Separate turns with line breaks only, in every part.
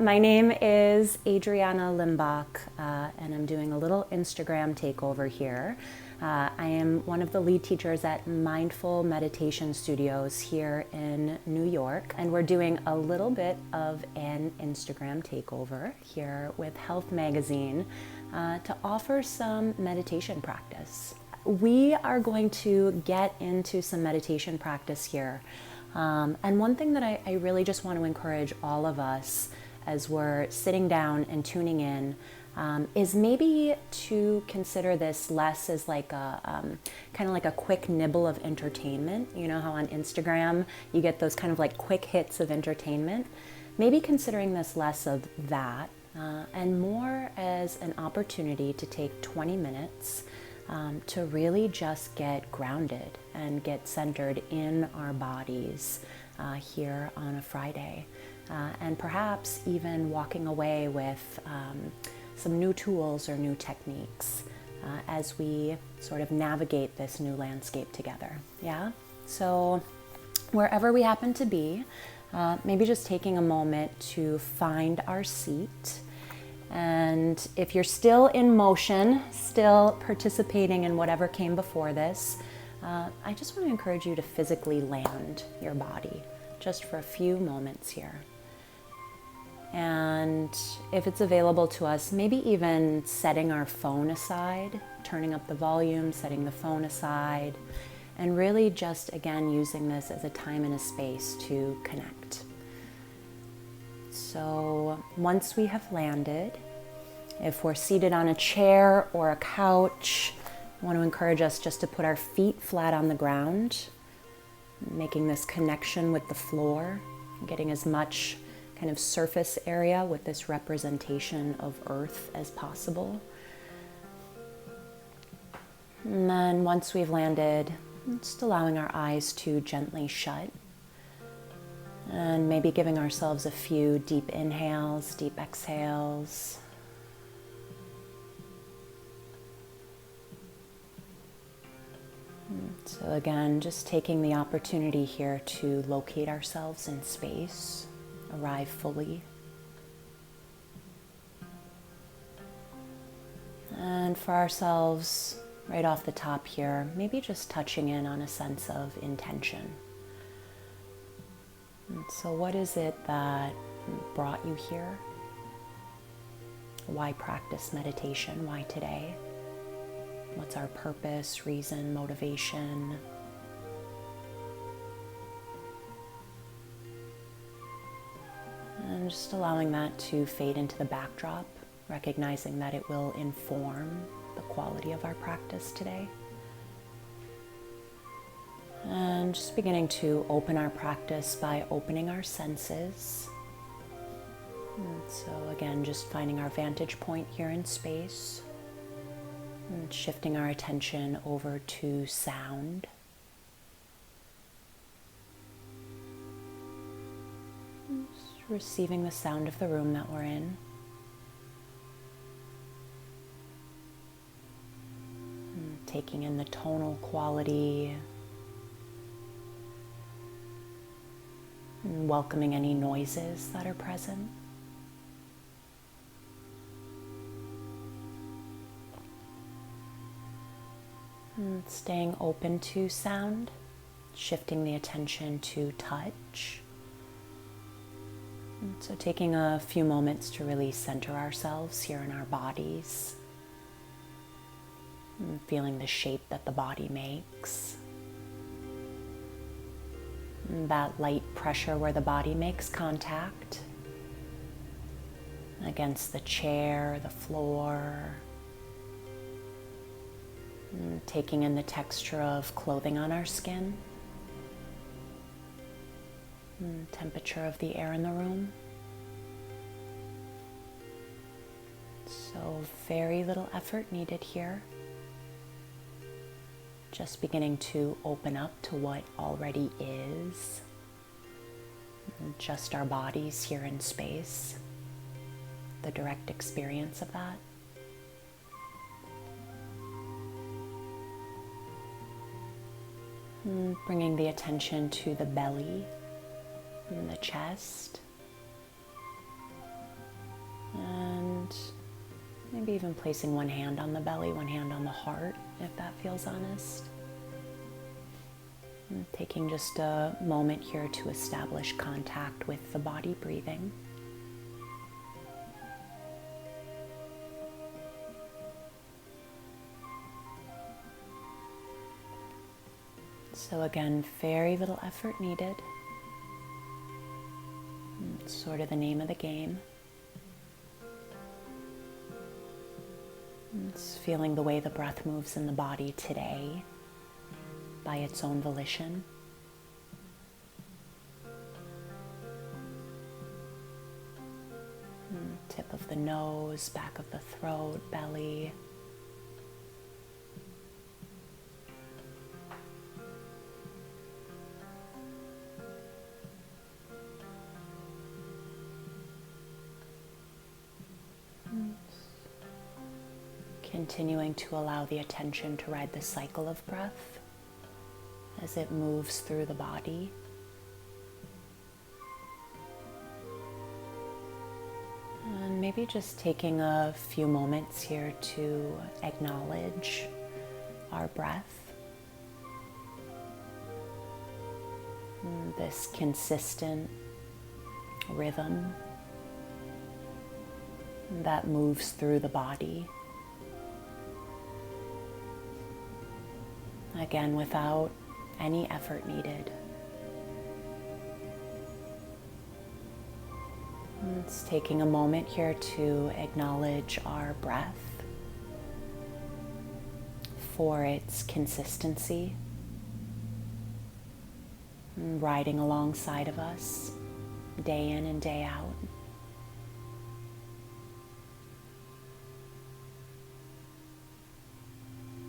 My name is Adriana Limbach, and I'm doing a little Instagram takeover here. I am one of the lead teachers at Mindful Meditation Studios here in New York, and we're doing a little bit of an Instagram takeover here with Health Magazine to offer some meditation practice. We are going to get into some meditation practice here. And one thing that I really just want to encourage all of us as we're sitting down and tuning in is maybe to consider this less as like a kind of like a quick nibble of entertainment. You know how on Instagram you get those kind of like quick hits of entertainment? Maybe considering this less of that and more as an opportunity to take 20 minutes to really just get grounded and get centered in our bodies here on a Friday. And perhaps even walking away with some new tools or new techniques as we sort of navigate this new landscape together. Yeah? So wherever we happen to be, maybe just taking a moment to find our seat. And if you're still in motion, still participating in whatever came before this, I just want to encourage you to physically land your body just for a few moments here. And if it's available to us, maybe even setting our phone aside, turning up the volume, setting the phone aside, and really just, again, using this as a time and a space to connect. So once we have landed, if we're seated on a chair or a couch, I want to encourage us just to put our feet flat on the ground, making this connection with the floor, getting as much kind of surface area with this representation of earth as possible. And then once we've landed, just allowing our eyes to gently shut and maybe giving ourselves a few deep inhales, deep exhales. So again, just taking the opportunity here to locate ourselves in space, arrive fully. And for ourselves, right off the top here, maybe just touching in on a sense of intention. And so what is it that brought you here? Why practice meditation? Why today? What's our purpose, reason, motivation? And just allowing that to fade into the backdrop, recognizing that it will inform the quality of our practice today. And just beginning to open our practice by opening our senses. And so again, just finding our vantage point here in space. And shifting our attention over to sound. Just receiving the sound of the room that we're in. And taking in the tonal quality. And welcoming any noises that are present. And staying open to sound, shifting the attention to touch. And so taking a few moments to really center ourselves here in our bodies. And feeling the shape that the body makes. And that light pressure where the body makes contact against the chair, the floor. And taking in the texture of clothing on our skin, and temperature of the air in the room. So very little effort needed here. Just beginning to open up to what already is. And just our bodies here in space, the direct experience of that. And bringing the attention to the belly and the chest. Maybe even placing one hand on the belly, one hand on the heart, if that feels honest. And taking just a moment here to establish contact with the body breathing. So again, very little effort needed. It's sort of the name of the game. It's feeling the way the breath moves in the body today by its own volition. Tip of the nose, back of the throat, belly. Continuing to allow the attention to ride the cycle of breath as it moves through the body. And maybe just taking a few moments here to acknowledge our breath. This consistent rhythm that moves through the body. Again, without any effort needed. It's taking a moment here to acknowledge our breath for its consistency, riding alongside of us day in and day out.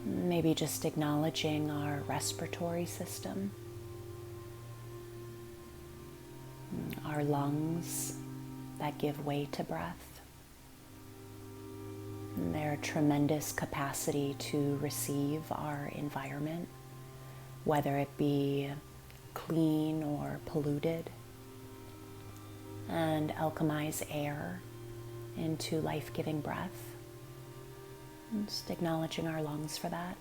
Maybe just acknowledging our respiratory system, our lungs that give way to breath, and their tremendous capacity to receive our environment, whether it be clean or polluted, and alchemize air into life-giving breath. Just acknowledging our lungs for that.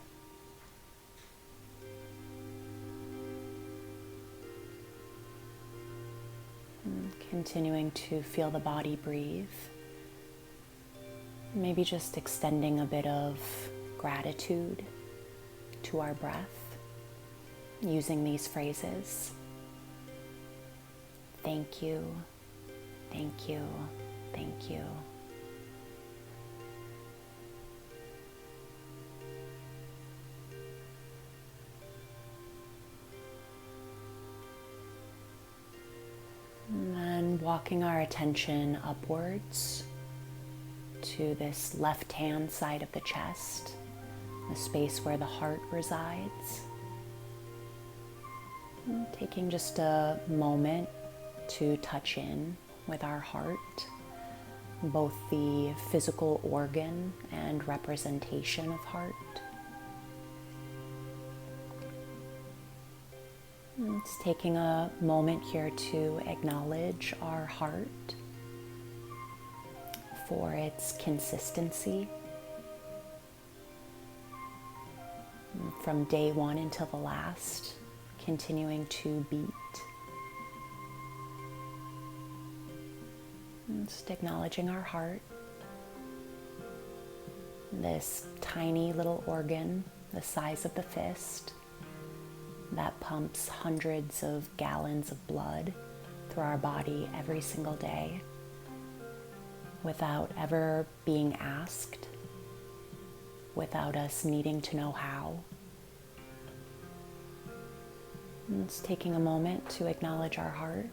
And continuing to feel the body breathe. Maybe just extending a bit of gratitude to our breath, using these phrases. Thank you, thank you, thank you. And then walking our attention upwards to this left-hand side of the chest, the space where the heart resides. And taking just a moment to touch in with our heart, both the physical organ and representation of heart. It's taking a moment here to acknowledge our heart for its consistency from day one until the last, continuing to beat. Just acknowledging our heart, this tiny little organ the size of the fist that pumps hundreds of gallons of blood through our body every single day without ever being asked, without us needing to know how. And it's taking a moment to acknowledge our heart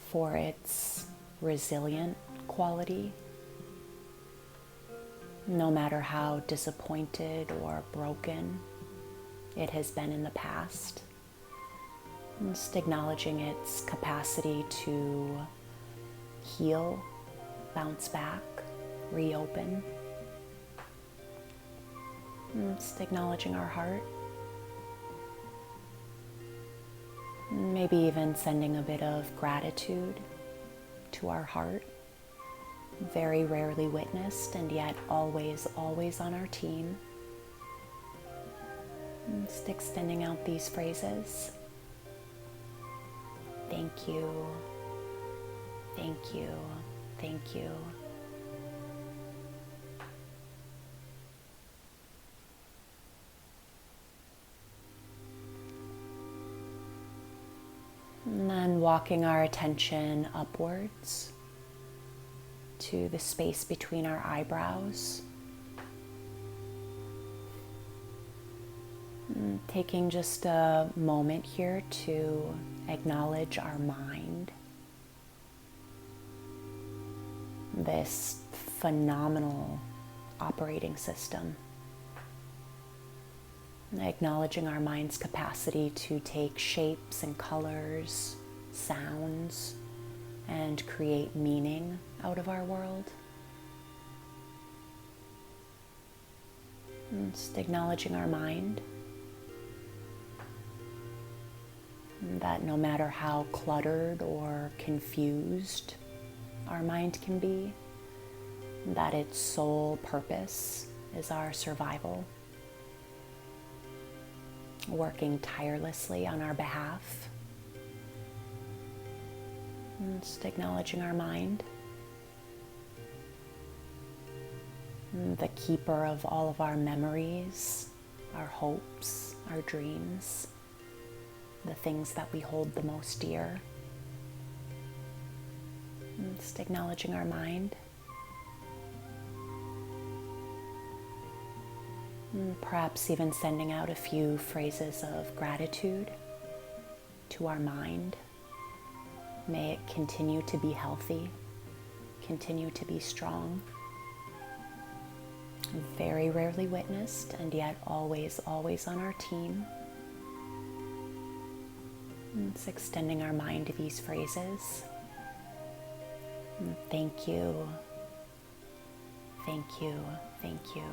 for its resilient quality. No matter how disappointed or broken it has been in the past, and just acknowledging its capacity to heal, bounce back, reopen. And just acknowledging our heart. Maybe even sending a bit of gratitude to our heart very rarely witnessed and yet always, always on our team. And just extending out these phrases. Thank you, thank you, thank you. And then walking our attention upwards to the space between our eyebrows. And taking just a moment here to acknowledge our mind. This phenomenal operating system. Acknowledging our mind's capacity to take shapes and colors, sounds, and create meaning out of our world. And just acknowledging our mind. And that no matter how cluttered or confused our mind can be, that its sole purpose is our survival. Working tirelessly on our behalf. And just acknowledging our mind. And the keeper of all of our memories, our hopes, our dreams, the things that we hold the most dear. And just acknowledging our mind. And perhaps even sending out a few phrases of gratitude to our mind. May it continue to be healthy, continue to be strong. Very rarely witnessed and yet always, always on our team. And it's extending our mind to these phrases. And thank you, thank you, thank you.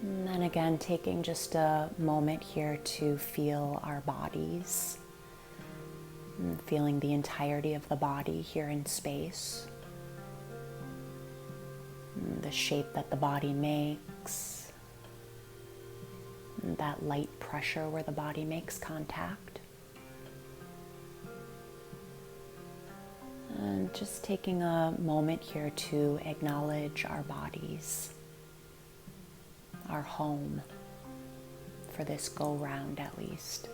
And then again, taking just a moment here to feel our bodies, and feeling the entirety of the body here in space, and the shape that the body makes, and that light pressure where the body makes contact. And just taking a moment here to acknowledge our bodies. Our home for this go round at least.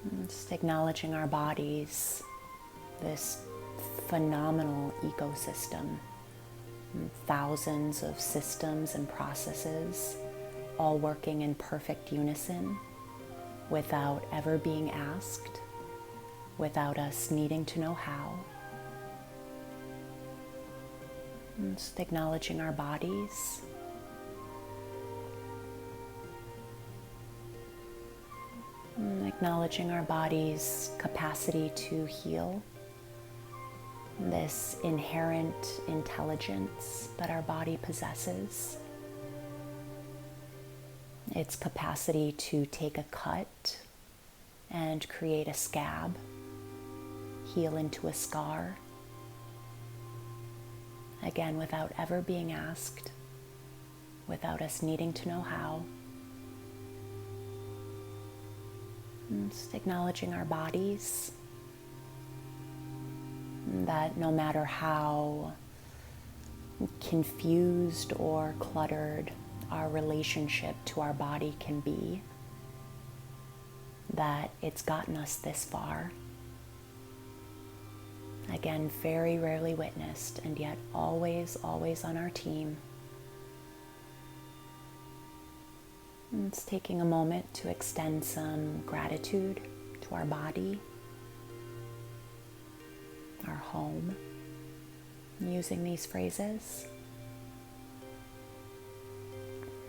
And just acknowledging our bodies, this phenomenal ecosystem, and thousands of systems and processes all working in perfect unison without ever being asked, without us needing to know how. And just acknowledging our bodies. And acknowledging our body's capacity to heal. This inherent intelligence that our body possesses. Its capacity to take a cut and create a scab, heal into a scar. Again, without ever being asked, without us needing to know how. And just acknowledging our bodies. And that no matter how confused or cluttered our relationship to our body can be, that it's gotten us this far. Again, very rarely witnessed, and yet always, always on our team. And it's taking a moment to extend some gratitude to our body, our home, using these phrases.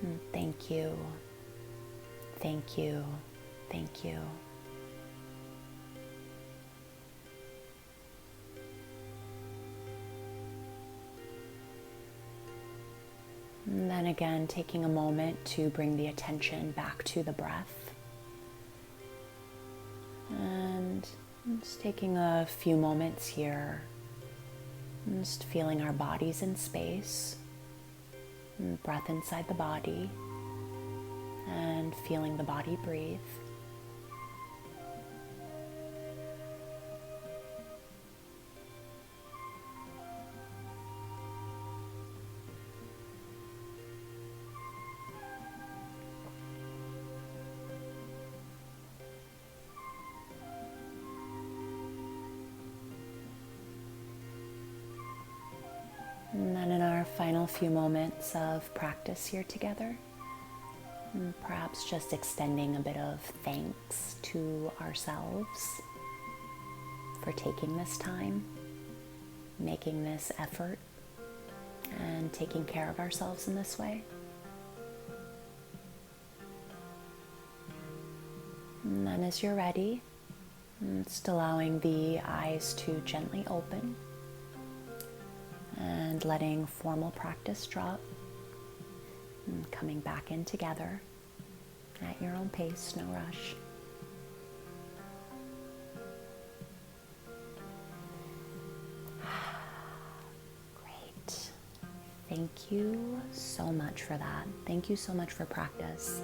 And thank you, thank you, thank you. And then again, taking a moment to bring the attention back to the breath. And just taking a few moments here, just feeling our bodies in space, and breath inside the body, and feeling the body breathe. And then in our final few moments of practice here together, perhaps just extending a bit of thanks to ourselves for taking this time, making this effort, and taking care of ourselves in this way. And then as you're ready, just allowing the eyes to gently open and letting formal practice drop and coming back in together at your own pace, no rush. Great. Thank you so much for that. Thank you so much for practice.